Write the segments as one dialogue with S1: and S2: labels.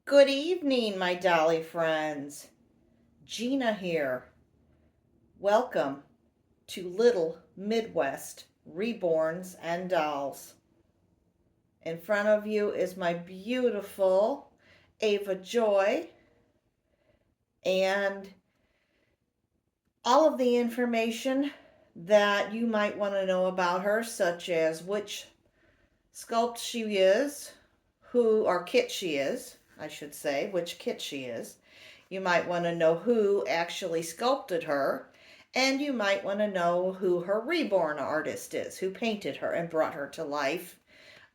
S1: Good evening, my dolly friends. Gina here. Welcome to Little Midwest Reborns and Dolls. In front of you is my beautiful Ava Joy and all of the information that you might want to know about her, such as which sculpt she is, kit she is, I should say, which kit she is. You might want to know who actually sculpted her, and you might want to know who her reborn artist is, who painted her and brought her to life,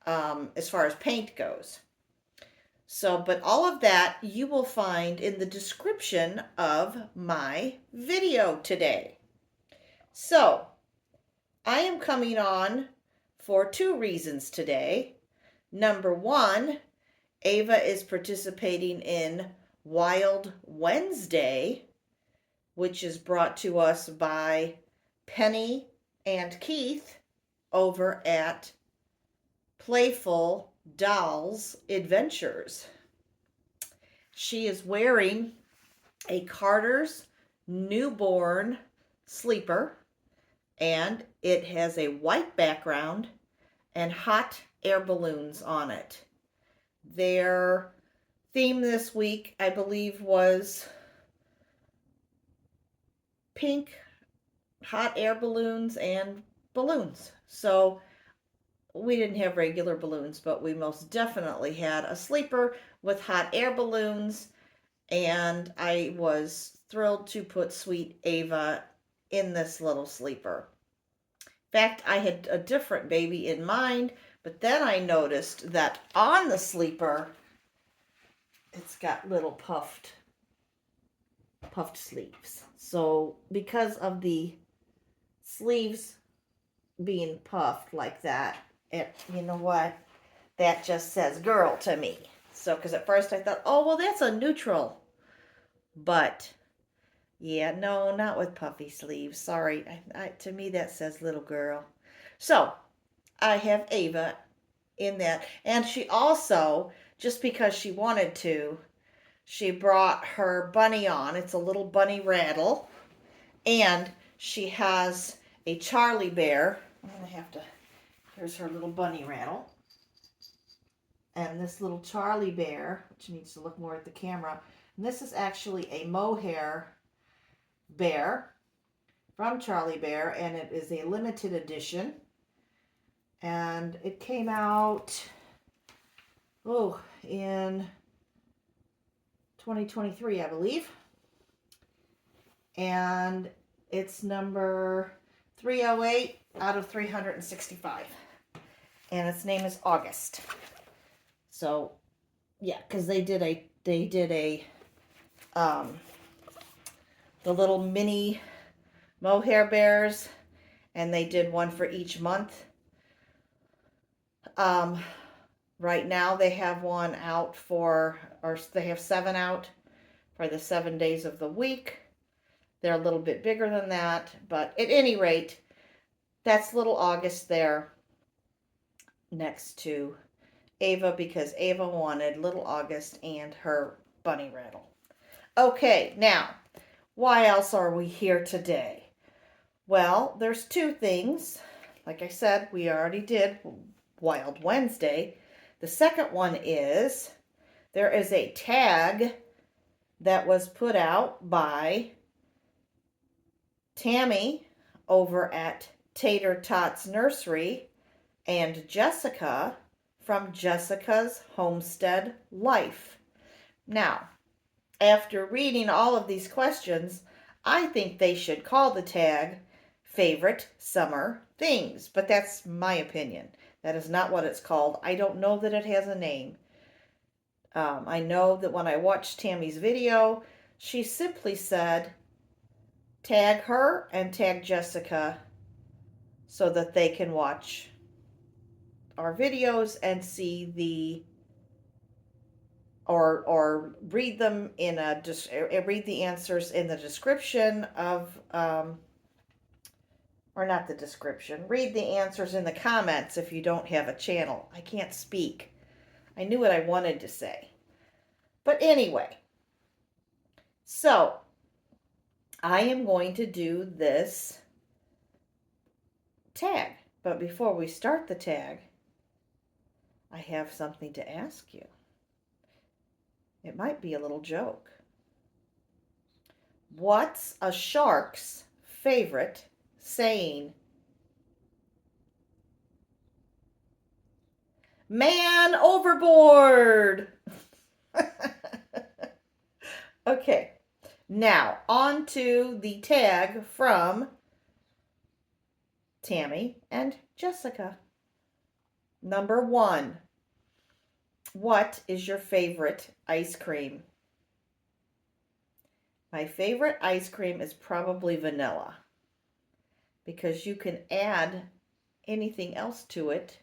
S1: as far as paint goes. But all of that you will find in the description of my video today. So, I am coming on for two reasons today. Number one, Ava is participating in Wild Wednesday, which is brought to us by Penny and Keith over at PlayfulDollsAdventures. She is wearing a Carter's newborn sleeper, and it has a white background and hot air balloons on it. Their theme this week, I believe, was pink, hot air balloons, and balloons. So we didn't have regular balloons, but we most definitely had a sleeper with hot air balloons, and I was thrilled to put sweet Ava in this little sleeper. In fact, I had a different baby in mind, but then I noticed that on the sleeper, it's got little puffed sleeves. So because of the sleeves being puffed like that, you know what? That just says girl to me. So, because at first I thought, oh, well, that's a neutral. But, yeah, no, not with puffy sleeves. Sorry. To me, that says little girl. So, I have Ava in that. And she also, just because she wanted to, she brought her bunny on. It's a little bunny rattle. And she has a Charlie bear. I'm going to have to, here's her little bunny rattle. And this little Charlie bear, which needs to look more at the camera. And this is actually a mohair bear from Charlie Bear, and it is a limited edition. And it came out, in 2023, I believe. And it's number 308 out of 365. And its name is August. So, yeah, because they did a the little mini mohair bears, and they did one for each month. Right now they have one out they have 7 out for the 7 days of the week. They're a little bit bigger than that, but at any rate, that's little August there next to Ava, because Ava wanted little August and her bunny rattle. Okay, now, why else are we here today? Well, there's two things. Like I said, we already did Wild Wednesday. The second one is there is a tag that was put out by Tami over at Tatortotsrebornnursery and Jessica from Jessica's Homestead Life. Now, after reading all of these questions, I think they should call the tag Favorite Summer Things, but that's my opinion. That is not what it's called. I don't know that it has a name. I know that when I watched Tami's video, she simply said, tag her and tag Jessica so that they can watch our videos and see or read them read the answers in the description of or not the description. Read the answers in the comments if you don't have a channel. I can't speak. I knew what I wanted to say. But anyway, so I am going to do this tag. But before we start the tag, I have something to ask you. It might be a little joke. What's a shark's favorite saying? Man overboard! Okay, now on to the tag from Tami and Jessica. Number 1. What is your favorite ice cream? My favorite ice cream is probably vanilla because you can add anything else to it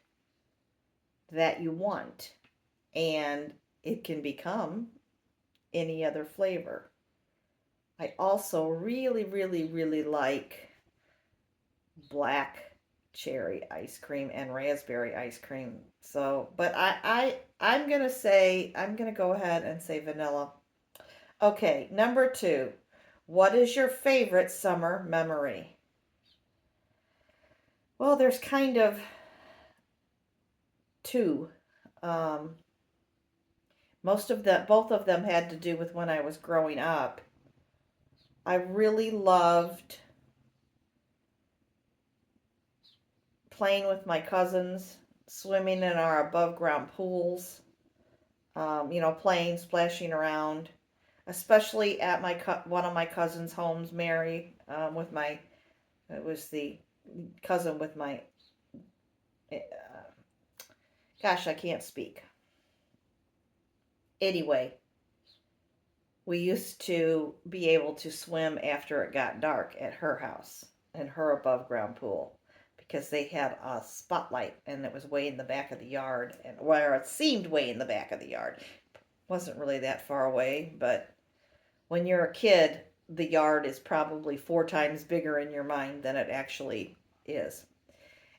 S1: that you want and it can become any other flavor. I also really like black cherry ice cream and raspberry ice cream. So, but I'm going to go ahead and say vanilla. Okay, number 2. What is your favorite summer memory? Well, there's kind of 2. Both of them had to do with when I was growing up. I really loved playing with my cousins, swimming in our above ground pools, playing, splashing around, especially at one of my cousins' homes, Mary, it was the cousin with my, gosh, I can't speak. Anyway, we used to be able to swim after it got dark at her house in her above ground pool because they had a spotlight and it was way in the back of the yard, and where it seemed way in the back of the yard. It wasn't really that far away, but when you're a kid, the yard is probably 4 times bigger in your mind than it actually is.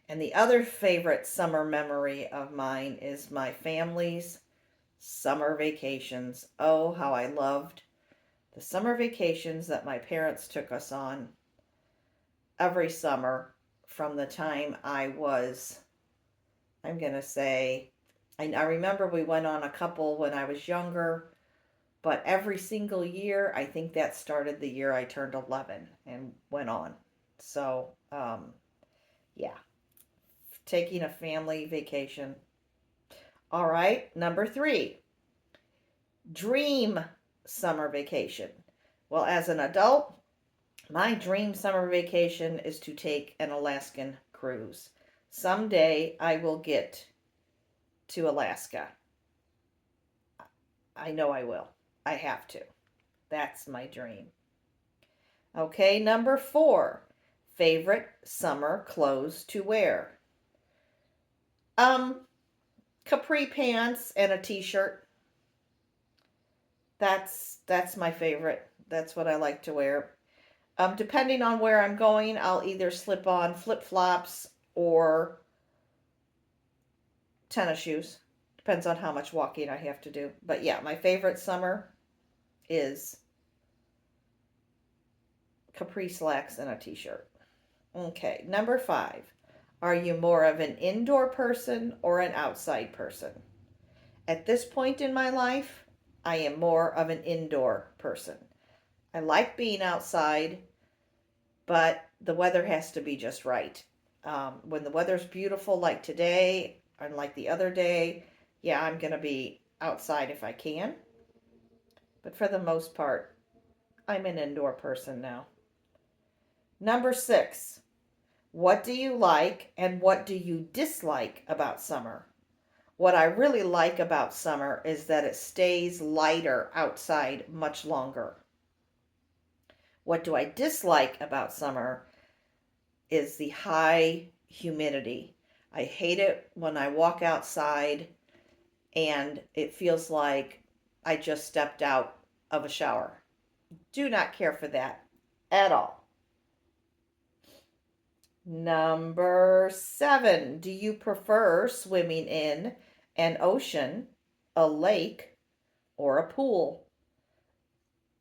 S1: And the other favorite summer memory of mine is my family's summer vacations. Oh, how I loved the summer vacations that my parents took us on every summer from the time I was, I'm going to say, I remember we went on a couple when I was younger, but every single year, I think that started the year I turned 11 and went on. So, yeah, taking a family vacation. All right, number 3, dream summer vacation. Well, as an adult, my dream summer vacation is to take an Alaskan cruise. Someday I will get to Alaska. I know I will. I have to. That's my dream. Okay, number 4, favorite summer clothes to wear. Capri pants and a t-shirt. That's my favorite. That's what I like to wear. Depending on where I'm going, I'll either slip on flip-flops or tennis shoes. Depends on how much walking I have to do. But yeah, my favorite summer is capri slacks and a t-shirt. Okay, number 5. Are you more of an indoor person or an outside person? At this point in my life, I am more of an indoor person. I like being outside, but the weather has to be just right. When the weather's beautiful like today and like the other day, yeah, I'm going to be outside if I can. But for the most part, I'm an indoor person now. Number 6. What do you like and what do you dislike about summer? What I really like about summer is that it stays lighter outside much longer. What do I dislike about summer is the high humidity. I hate it when I walk outside and it feels like I just stepped out of a shower. Do not care for that at all. Number 7, do you prefer swimming in an ocean, a lake, or a pool.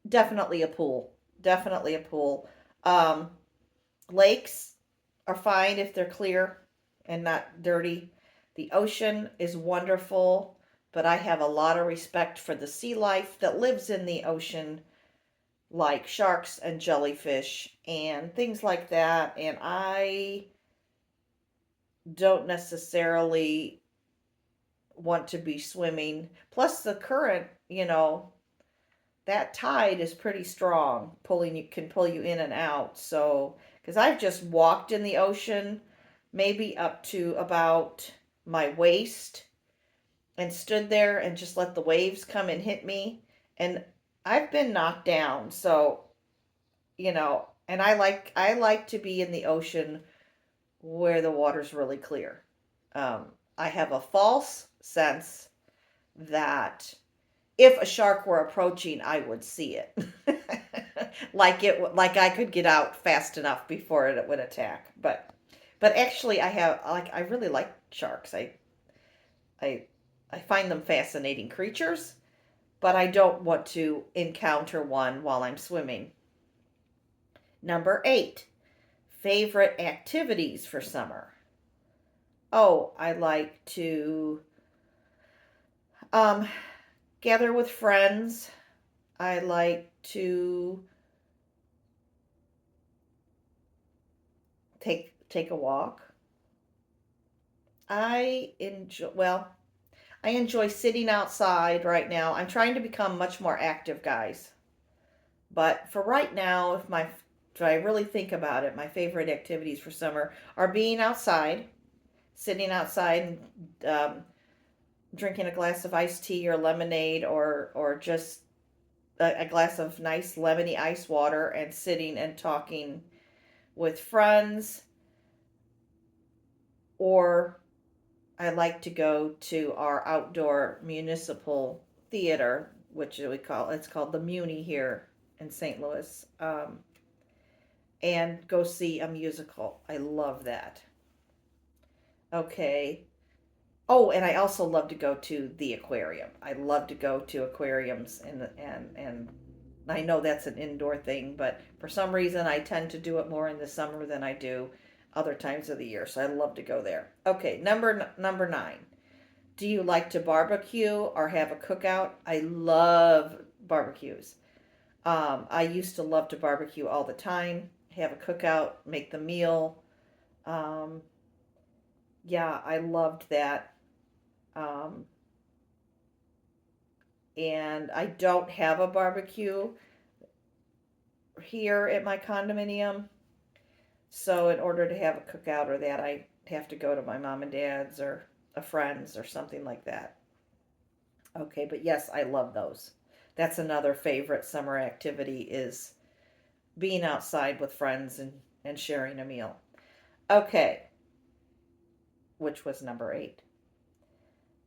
S1: Definitely a pool. Definitely a pool. Um, Lakes are fine if they're clear and not dirty. The ocean is wonderful, but I have a lot of respect for the sea life that lives in the ocean, like sharks and jellyfish and things like that. And I don't necessarily want to be swimming. Plus, the current, that tide is pretty strong, pulling you can pull you in and out. So, because I've just walked in the ocean, maybe up to about my waist, and stood there and just let the waves come and hit me, and I've been knocked down. So, and I like to be in the ocean where the water's really clear. I have a false sense that if a shark were approaching, I would see it. Like I could get out fast enough before it would attack. But actually I really like sharks. I I find them fascinating creatures, but I don't want to encounter one while I'm swimming. Number 8, favorite activities for summer. Oh, I like to um gather with friends. I like to take a walk. I enjoy sitting outside right now. I'm trying to become much more active, guys. But for right now, if I really think about it, my favorite activities for summer are being outside, sitting outside and drinking a glass of iced tea or lemonade, or just a glass of nice lemony ice water, and sitting and talking with friends. Or I like to go to our outdoor municipal theater, which it's called the Muni here in St. Louis, and go see a musical. I love that. Okay. Oh, and I also love to go to the aquarium. I love to go to aquariums, and I know that's an indoor thing, but for some reason I tend to do it more in the summer than I do other times of the year. So I love to go there. Okay, number 9. Do you like to barbecue or have a cookout? I love barbecues. I used to love to barbecue all the time, have a cookout, make the meal. Um, yeah, I loved that. Um, and I don't have a barbecue here at my condominium. So in order to have a cookout or that, I have to go to my mom and dad's or a friend's or something like that. Okay, but yes, I love those. That's another favorite summer activity, is being outside with friends and sharing a meal. Okay, which was number 8.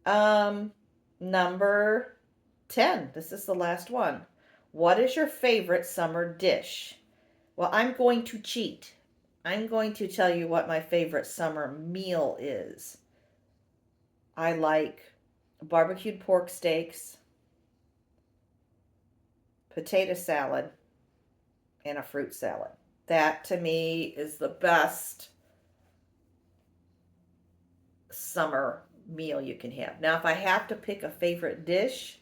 S1: Um, Number 10. This is the last one. What is your favorite summer dish? Well, I'm going to cheat. I'm going to tell you what my favorite summer meal is. I like barbecued pork steaks, potato salad, and a fruit salad. That to me is the best summer meal you can have. Now, if I have to pick a favorite dish,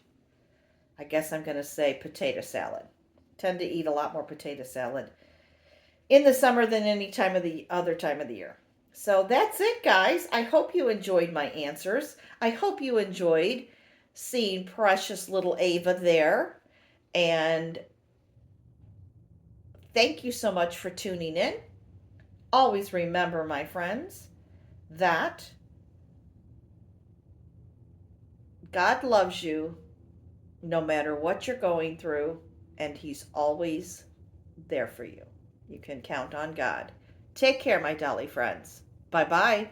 S1: I guess I'm going to say potato salad. Tend to eat a lot more potato salad in the summer than any time of the other time of the year. So that's it, guys. I hope you enjoyed my answers. I hope you enjoyed seeing precious little Ava there. And thank you so much for tuning in. Always remember, my friends, that God loves you no matter what you're going through, and He's always there for you. You can count on God. Take care, my dolly friends. Bye bye.